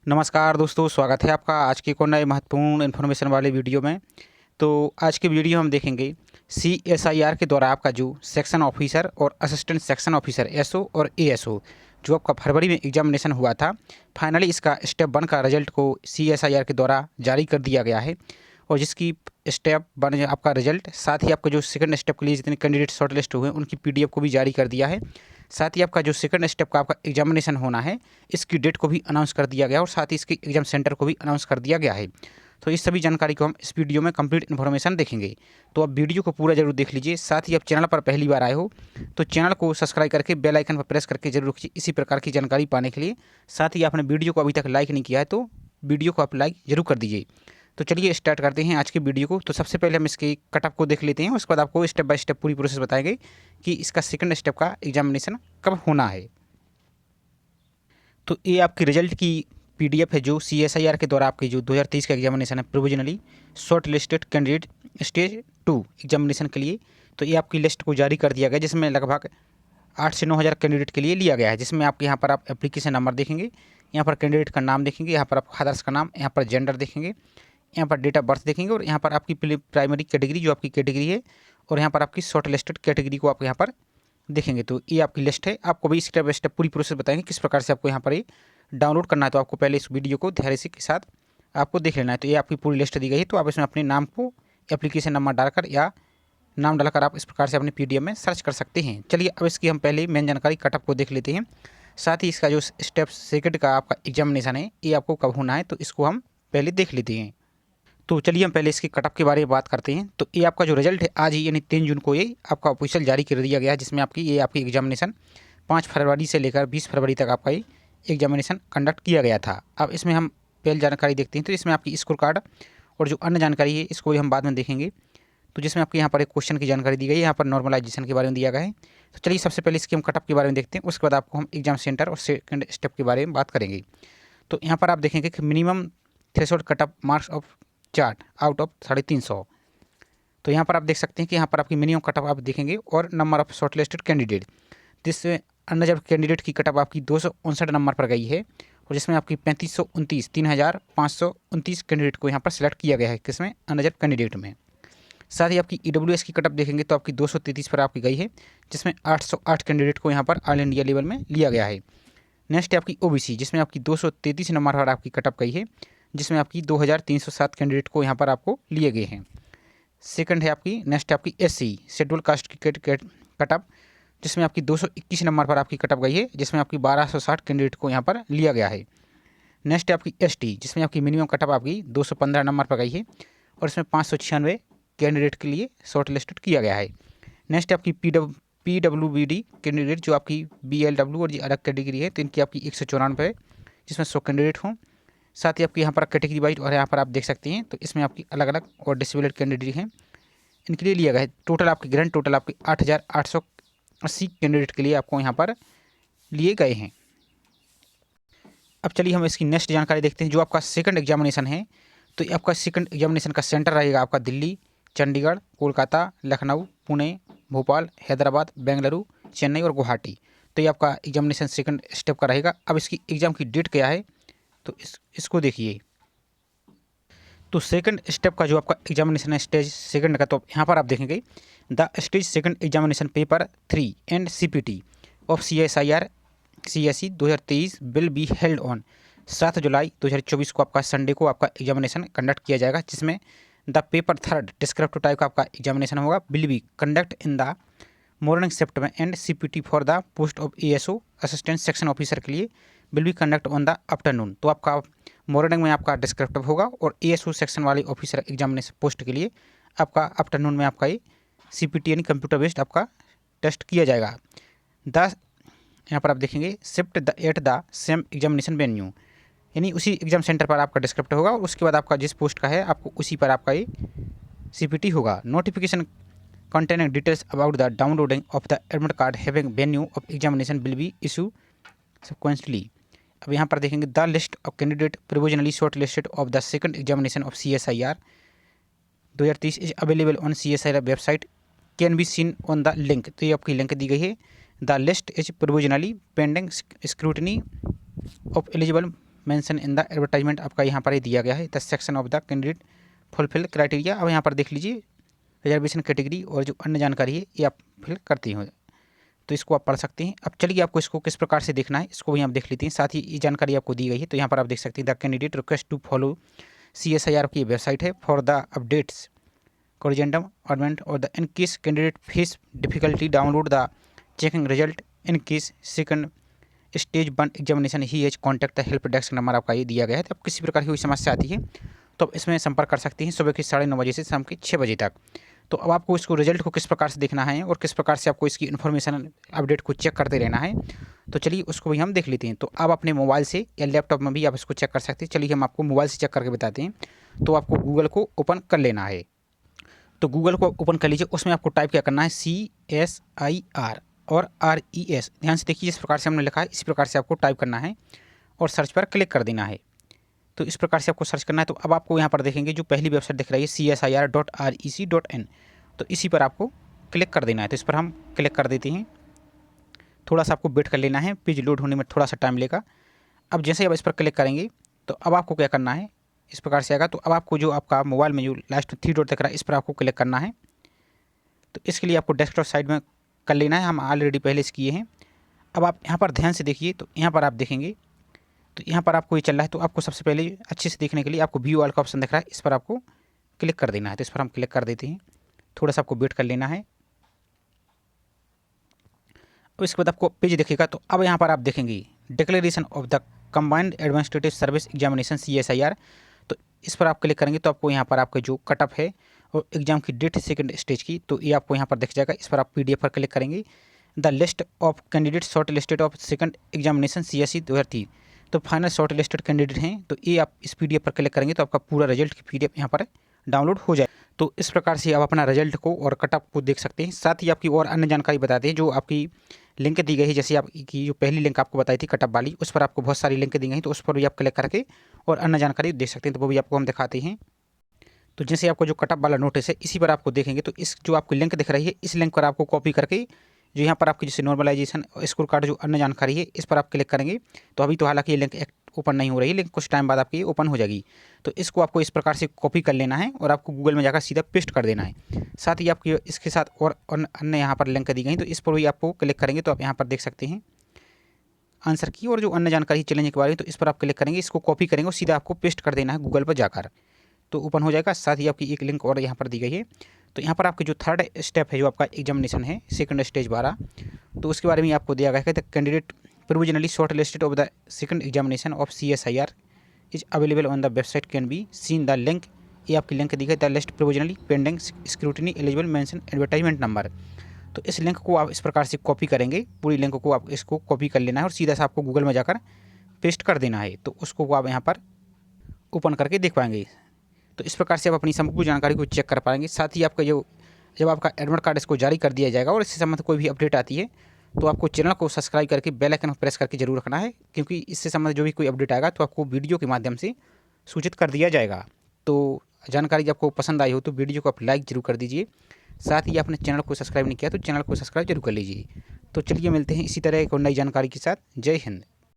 नमस्कार दोस्तों, स्वागत है आपका आज के एक और नए महत्वपूर्ण इन्फॉर्मेशन वाले वीडियो में। तो आज के वीडियो हम देखेंगे CSIR के द्वारा आपका जो सेक्शन ऑफिसर और असिस्टेंट सेक्शन ऑफिसर एसओ और एएसओ जो आपका फरवरी में एग्जामिनेशन हुआ था, फाइनली इसका स्टेप 1 का रिजल्ट को CSIR के द्वारा जारी कर दिया गया है। और जिसकी स्टेप 1 आपका रिजल्ट, साथ ही आपका जो सेकंड स्टेप के लिए जितने कैंडिडेट शॉर्ट लिस्ट हुए उनकी PDF को भी जारी कर दिया है। साथ ही आपका जो सेकंड स्टेप का आपका एग्जामिनेशन होना है, इसकी डेट को भी अनाउंस कर दिया गया और साथ ही इसके एग्जाम सेंटर को भी अनाउंस कर दिया गया है। तो इस सभी जानकारी को हम इस वीडियो में कंप्लीट इन्फॉर्मेशन देखेंगे। तो आप वीडियो को पूरा जरूर देख लीजिए। साथ ही आप चैनल पर पहली बार आए हो तो चैनल को सब्सक्राइब करके बेल आइकन पर प्रेस करके जरूर रखिए इसी प्रकार की जानकारी पाने के लिए। साथ ही आपने वीडियो को अभी तक लाइक नहीं किया है तो वीडियो को आप लाइक जरूर कर दीजिए। तो चलिए स्टार्ट करते हैं आज की वीडियो को। तो सबसे पहले हम इसके कटअप को देख लेते हैं, उसके बाद आपको स्टेप बाय स्टेप पूरी प्रोसेस बताएंगे कि इसका सेकंड स्टेप का एग्जामिनेशन कब होना है। तो ये आपकी रिजल्ट की PDF है जो CSIR के द्वारा आपकी जो 2023 का एग्जामिनेशन है provisionally short listed candidate stage 2 examination के लिए। तो ये आपकी लिस्ट को जारी कर दिया गया जिसमें लगभग 8 से 9 हज़ार कैंडिडेट के लिए लिया गया है। जिसमें आप यहाँ पर आप एप्लीकेशन नंबर देखेंगे, यहाँ पर कैंडिडेट का नाम देखेंगे, यहाँ पर आप फादर्स का नाम, यहाँ पर जेंडर देखेंगे, यहाँ पर डेट ऑफ बर्थ देखेंगे और यहाँ पर आपकी प्राइमरी कैटेगरी जो आपकी कैटेगरी है और यहाँ पर आपकी शॉर्ट लिस्टेड कैटेगरी को आप यहाँ पर देखेंगे। तो ये आपकी लिस्ट है। आपको भी स्टेप बाय स्टेप पूरी प्रोसेस बताएंगे किस प्रकार से आपको यहाँ पर ये डाउनलोड करना है। तो आपको पहले इस वीडियो को धैर्य से के साथ आपको देख लेना है। तो ये आपकी पूरी लिस्ट दी गई है। तो आप इसमें अपने नाम को एप्लीकेशन नंबर डालकर या नाम डालकर आप इस प्रकार से अपने PDF में सर्च कर सकते हैं। चलिए अब इसकी हम पहले मेन जानकारी कटअप को देख लेते हैं। साथ ही इसका जो स्टेप सेकंड का आपका एग्जामिनेशन है ये आपको कब होना है तो इसको हम पहले देख लेते हैं। तो चलिए हम पहले इसके कटअप के बारे में बात करते हैं। तो ये आपका जो रिजल्ट है आज ही यानी 3 जून को ये आपका ऑफिशियल जारी कर दिया गया है। जिसमें आपकी एग्जामिनेशन 5 फरवरी से लेकर 20 फरवरी तक आपका ये एग्जामिनेशन कंडक्ट किया गया था। अब इसमें हम पहले जानकारी देखते हैं। तो इसमें आपकी स्कोर कार्ड और जो अन्य जानकारी है इसको भी हम बाद में देखेंगे। तो जिसमें आपके यहाँ पर एक क्वेश्चन की जानकारी दी गई है, यहाँ पर नॉर्मलाइजेशन के बारे में दिया गया है। तो चलिए सबसे पहले इसके हम कटअप के बारे में देखते हैं, उसके बाद आपको हम एग्जाम सेंटर और सेकंड स्टेप के बारे में बात करेंगे। तो यहाँ पर आप देखेंगे कि minimum threshold cutoff marks of chart out of 350। तो यहाँ पर आप देख सकते हैं कि यहाँ पर आपकी मिनिमम कटअप आप देखेंगे और number of short listed candidate, जिसमें अनरिजर्व कैंडिडेट की कटअप आपकी 259 नंबर पर गई है और जिसमें आपकी 3529 कैंडिडेट को यहाँ पर सिलेक्ट किया गया है किसमें अनरिजर्व कैंडिडेट में। साथ ही आपकी EWS की कटअप देखेंगे तो आपकी 233 पर आपकी गई है जिसमें 808 कैंडिडेट को यहाँ पर ऑल इंडिया लेवल में लिया गया है। नेक्स्ट है आपकी OBC जिसमें आपकी 233 नंबर पर आपकी कटअप गई है जिसमें आपकी 2307 कैंडिडेट को यहाँ पर आपको लिए गए हैं। सेकंड है आपकी नेक्स्ट है आपकी SC शेड्यूल कास्ट की कटअप जिसमें आपकी 221 नंबर पर आपकी कटअप गई है जिसमें आपकी 1260 कैंडिडेट को यहाँ पर लिया गया है। नेक्स्ट है आपकी ST जिसमें आपकी मिनिमम कटअप आपकी 215 नंबर पर गई है और इसमें 596 कैंडिडेट के लिए शॉर्ट लिस्टेड किया गया है। नेक्स्ट है आपकी PWBD कैंडिडेट जो आपकी BLW और जी अलग कैटेगरी है तो इनकी आपकी 194 है जिसमें 100 कैंडिडेट हों। साथ ही आपकी यहाँ पर कैटेगरी वाइज और यहाँ पर आप देख सकते हैं तो इसमें आपकी अलग अलग और डिसेबल्ड कैंडिडेट हैं, इनके लिए लिया गया है। टोटल आपकी ग्रैंड टोटल आपकी 8880 कैंडिडेट के लिए आपको यहाँ पर लिए गए हैं। अब चलिए हम इसकी नेक्स्ट जानकारी देखते हैं। जो आपका सेकंड एग्जामिनेशन है तो ये आपका सेकंड एग्जामिनेशन का सेंटर रहेगा आपका दिल्ली, चंडीगढ़, कोलकाता, लखनऊ, पुणे, भोपाल, हैदराबाद, बेंगलुरु, चेन्नई और गुवाहाटी। तो ये आपका एग्जामिनेशन सेकंड स्टेप का रहेगा। अब इसकी एग्ज़ाम की डेट क्या है तो इसको देखिए। तो सेकंड स्टेप का जो आपका एग्जामिनेशन है स्टेज सेकंड का, तो यहाँ पर आप देखेंगे the stage second examination paper 3 and CPT of CSIR CSE 2023 will be held on 7 जुलाई 2024 को आपका संडे को आपका एग्जामिनेशन कंडक्ट किया जाएगा। जिसमें the paper third descriptive type का आपका एग्जामिनेशन होगा will be conduct in the morning shift में and CPT for the post of ASO assistant section officer के लिए will be conduct on the afternoon. तो आपका मॉर्निंग में आपका डिस्क्रिप्टिव होगा और ASO सेक्शन वाले ऑफिसर एग्जामिनेशन पोस्ट के लिए आपका आफ्टरनून में आपका ये CPT यानी कंप्यूटर बेस्ड आपका टेस्ट किया जाएगा। यहाँ पर आप देखेंगे shift at the same examination venue यानी उसी एग्जाम सेंटर पर आपका डिस्क्रिप्टिव होगा और उसके बाद आपका जिस पोस्ट का है आपको उसी पर आपका ये CPT होगा। Notification containing details about the downloading of the admit card having venue of examination will be issued subsequently। अब यहाँ पर देखेंगे the list of candidate provisionally short listed of the second examination of CSIR 2023 is available on CSIR website can be seen on the link. तो ये आपकी link दी गई है। The list is provisionally pending scrutiny of eligible mention in the advertisement आपका यहाँ पर ही दिया गया है। The section of the candidate fulfil criteria. अब यहाँ पर देख लीजिए रिजर्वेशन कैटेगरी और जो अन्य जानकारी है ये आप फिल करती हो, तो इसको आप पढ़ सकते हैं। अब चलिए आपको इसको किस प्रकार से देखना है इसको भी आप देख लेते हैं। साथ ही ये जानकारी आपको दी गई है, तो यहाँ पर आप देख सकते हैं the candidate request to follow CSIR की वेबसाइट है for the updates corrigendum addendum और the in case candidate face difficulty download the checking result in case second stage 1 examination he as contact the help desk number आपका ये दिया गया है। तो अब किसी प्रकार की कोई समस्या आती है तो आप इसमें संपर्क कर सकते हैं सुबह के 9:30 बजे से शाम के 6 बजे तक। तो अब आपको इसको रिजल्ट को किस प्रकार से देखना है और किस प्रकार से आपको इसकी इन्फॉर्मेशन अपडेट को चेक करते रहना है, तो चलिए उसको भी हम देख लेते हैं। तो आप अपने मोबाइल से या लैपटॉप में भी आप इसको चेक कर सकते हैं। चलिए हम आपको मोबाइल से चेक करके बताते हैं। तो आपको गूगल को ओपन कर लेना है। तो गूगल को ओपन कर लीजिए, उसमें आपको टाइप क्या करना है CSIR और RES। ध्यान से देखिए जिस प्रकार से हमने लिखा है इसी प्रकार से आपको टाइप करना है और सर्च पर क्लिक कर देना है। तो इस प्रकार से आपको सर्च करना है। तो अब आपको यहाँ पर देखेंगे जो पहली वेबसाइट दिख रही है CSIR.REC.in, तो इसी पर आपको क्लिक कर देना है। तो इस पर हम क्लिक कर देते हैं। थोड़ा सा आपको वेट कर लेना है, पेज लोड होने में थोड़ा सा टाइम लेगा। अब जैसे ही आप इस पर क्लिक करेंगे तो अब आपको क्या करना है, इस प्रकार से आएगा। तो अब आपको जो आपका मोबाइल में जो लास्ट में 3 डॉट दिख रहा है इस पर आपको क्लिक करना है। तो इसके लिए आपको डेस्कटॉप साइड में कर लेना है, हम ऑलरेडी पहले से किए हैं। अब आप यहाँ पर ध्यान से देखिए, तो यहाँ पर आप देखेंगे तो यहाँ पर आपको ये चल रहा है। तो आपको सबसे पहले अच्छे से देखने के लिए आपको व्यू ऑल का ऑप्शन दिख रहा है, इस पर आपको क्लिक कर देना है। तो इस पर हम क्लिक कर देते हैं, थोड़ा सा आपको वेट कर लेना है। और इसके बाद आपको पेज दिखेगा। तो अब यहाँ पर आप देखेंगे declaration of the combined administrative service examination CSIR। तो इस पर आप क्लिक करेंगे तो आपको यहाँ पर आपका जो कटअप है और एग्जाम की डेट सेकंड स्टेज की, तो ये आपको यहाँ पर दिख जाएगा। इस पर आप PDF पर क्लिक करेंगे। The list of candidate short listed of second examination CSE 2023, तो फाइनल शॉर्ट लिस्टेड कैंडिडेट हैं। तो ये आप इस PDF पर क्लिक करेंगे तो आपका पूरा रिजल्ट की PDF यहाँ पर डाउनलोड हो जाए। तो इस प्रकार से आप अपना रिजल्ट को और कटअप को देख सकते हैं। साथ ही आपकी और अन्य जानकारी बताते हैं जो आपकी लिंक दी गई है। जैसे आपकी जो पहली लिंक आपको बताई थी कटअप वाली, उस पर आपको बहुत सारी लिंक दी गई हैं, तो उस पर भी आप क्लिक करके और अन्य जानकारी देख सकते हैं। तो वो भी आपको हम दिखाते हैं। तो जैसे आपको जो कटअप वाला नोटिस है इसी पर आपको देखेंगे, तो इस जो आपकी लिंक दिख रही है इस लिंक पर आपको कॉपी करके जो यहाँ पर आपकी जैसे नॉर्मलाइजेशन स्कोर कार्ड जो अन्य जानकारी है इस पर आप क्लिक करेंगे। तो अभी तो हालांकि ये लिंक ओपन नहीं हो रही है, लेकिन कुछ टाइम बाद आपकी ओपन हो जाएगी। तो इसको आपको इस प्रकार से कॉपी कर लेना है और आपको गूगल में जाकर सीधा पेस्ट कर देना है। साथ ही आपकी इसके साथ और अन्य यहाँ पर लिंक दी गई, तो इस पर भी आपको क्लिक करेंगे तो आप यहाँ पर देख सकते हैं आंसर की और जो अन्य जानकारी चैलेंज के बारे में। तो इस पर आप क्लिक करेंगे, इसको कॉपी करेंगे और सीधा आपको पेस्ट कर देना है गूगल पर जाकर, तो ओपन हो जाएगा। साथ ही आपकी एक लिंक और यहाँ पर दी गई है। तो यहाँ पर आपकी जो थर्ड स्टेप है जो आपका एग्जामिनेशन है सेकंड स्टेज 12, तो उसके बारे में आपको दिया गया है। The candidate provisionally short listed of the second examination of CSIR is available on the website can be seen the link. ये आपकी लिंक दी गई the list provisionally pending scrutiny eligible mention advertisement number. तो इस link को आप इस प्रकार से कॉपी करेंगे, पूरी लिंक को आप इसको कॉपी कर लेना है और सीधा सा आपको गूगल में जाकर पेस्ट कर देना है। तो उसको आप यहाँ पर ओपन करके देख पाएंगे। तो इस प्रकार से आप अपनी संपूर्ण जानकारी को चेक कर पाएंगे। साथ ही आपका जब आपका एडमिट कार्ड इसको जारी कर दिया जाएगा और इससे संबंधित कोई भी अपडेट आती है तो आपको चैनल को सब्सक्राइब करके बेल आइकन को प्रेस करके जरूर रखना है, क्योंकि इससे संबंधित जो भी कोई अपडेट आएगा तो आपको वीडियो के माध्यम से सूचित कर दिया जाएगा। तो जानकारी आपको पसंद आई हो तो वीडियो को आप लाइक जरूर कर दीजिए। साथ ही आपने चैनल को सब्सक्राइब नहीं किया तो चैनल को सब्सक्राइब जरूर कर लीजिए। तो चलिए मिलते हैं इसी तरह एक और नई जानकारी के साथ। जय हिंद।